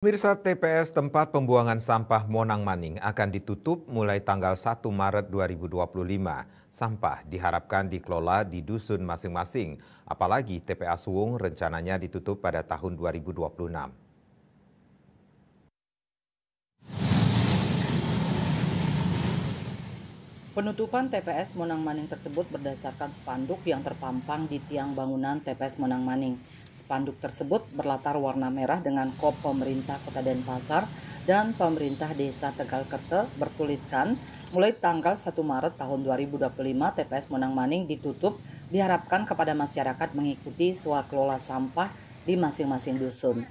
Pemirsa, TPS tempat pembuangan sampah Monang Maning akan ditutup mulai tanggal 1 Maret 2025. Sampah diharapkan dikelola di dusun masing-masing, apalagi TPA Suwung rencananya ditutup pada tahun 2026. Penutupan TPS Monang Maning tersebut berdasarkan spanduk yang terpampang di tiang bangunan TPS Monang Maning. Spanduk tersebut berlatar warna merah dengan kop pemerintah Kota Denpasar dan pemerintah Desa Tegalkerte bertuliskan mulai tanggal 1 Maret tahun 2025 TPS Monang Maning ditutup, diharapkan kepada masyarakat mengikuti swakelola sampah di masing-masing dusun.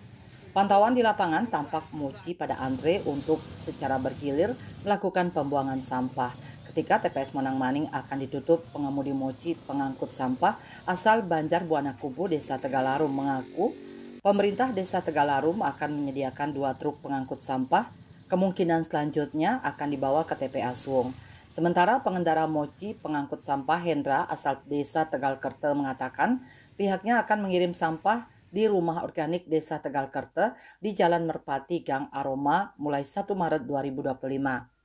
Pantauan di lapangan tampak Mochi pada antre untuk secara bergilir melakukan pembuangan sampah. Ketika TPS Monang Maning akan ditutup, pengemudi Mochi pengangkut sampah asal Banjar Buana Kubu, Desa Tegalarum mengaku pemerintah Desa Tegalarum akan menyediakan 2 truk pengangkut sampah. Kemungkinan selanjutnya akan dibawa ke TPA Suwung. Sementara pengendara Mochi pengangkut sampah Hendra asal Desa Tegalkerte mengatakan pihaknya akan mengirim sampah di rumah organik Desa Tegalkerte di Jalan Merpati Gang Aroma mulai 1 Maret 2025.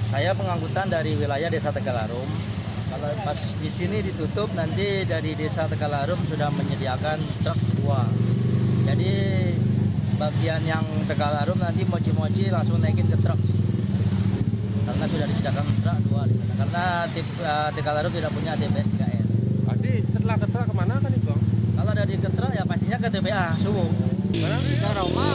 Saya pengangkutan dari wilayah Desa Tegalarum. Kalau pas di sini ditutup, nanti dari Desa Tegalarum sudah menyediakan truk 2. Jadi bagian yang Tegalarum nanti mochi-mochi langsung naikin ke truk. Karena sudah disediakan truk 2 di sana. Karena Tegalarum tidak punya TPS 3R. Jadi setelah ke truk kemana kan itu, Bang? Kalau dari ke truk ya pastinya ke TPA Suwung. Mana? Ke Roma.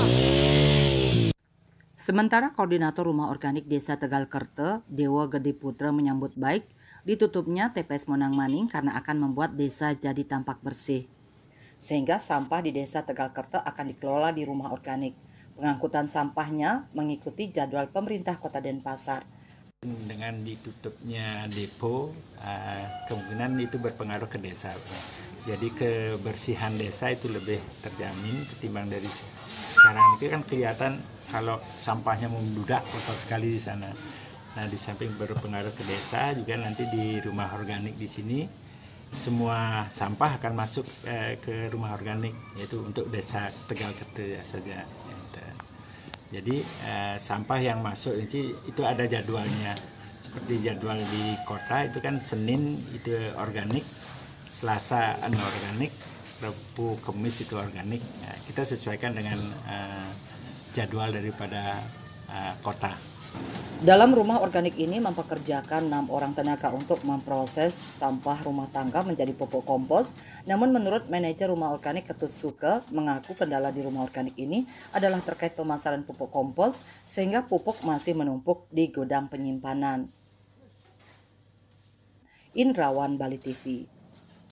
Sementara Koordinator Rumah Organik Desa Tegalkerte, Dewa Gede Putra menyambut baik ditutupnya TPS Monang Maning karena akan membuat desa jadi tampak bersih. Sehingga sampah di Desa Tegalkerte akan dikelola di rumah organik. Pengangkutan sampahnya mengikuti jadwal pemerintah Kota Denpasar. Dengan ditutupnya depo, kemungkinan itu berpengaruh ke desa. Jadi kebersihan desa itu lebih terjamin ketimbang dari sekarang. Itu kan kelihatan kalau sampahnya membludak kotor sekali di sana. Nah, di samping berpengaruh ke desa, juga nanti di rumah organik di sini semua sampah akan masuk ke rumah organik, yaitu untuk Desa Tegalkerte saja. Jadi sampah yang masuk itu ada jadwalnya. Seperti jadwal di kota itu kan Senin itu organik, Selasa anorganik, Rabu Kamis itu organik. Nah, kita sesuaikan dengan jadwal daripada kota. Dalam rumah organik ini mempekerjakan 6 orang tenaga untuk memproses sampah rumah tangga menjadi pupuk kompos. Namun menurut manajer rumah organik Ketut Suke mengaku kendala di rumah organik ini adalah terkait pemasaran pupuk kompos sehingga pupuk masih menumpuk di gudang penyimpanan. Indrawan, Bali TV.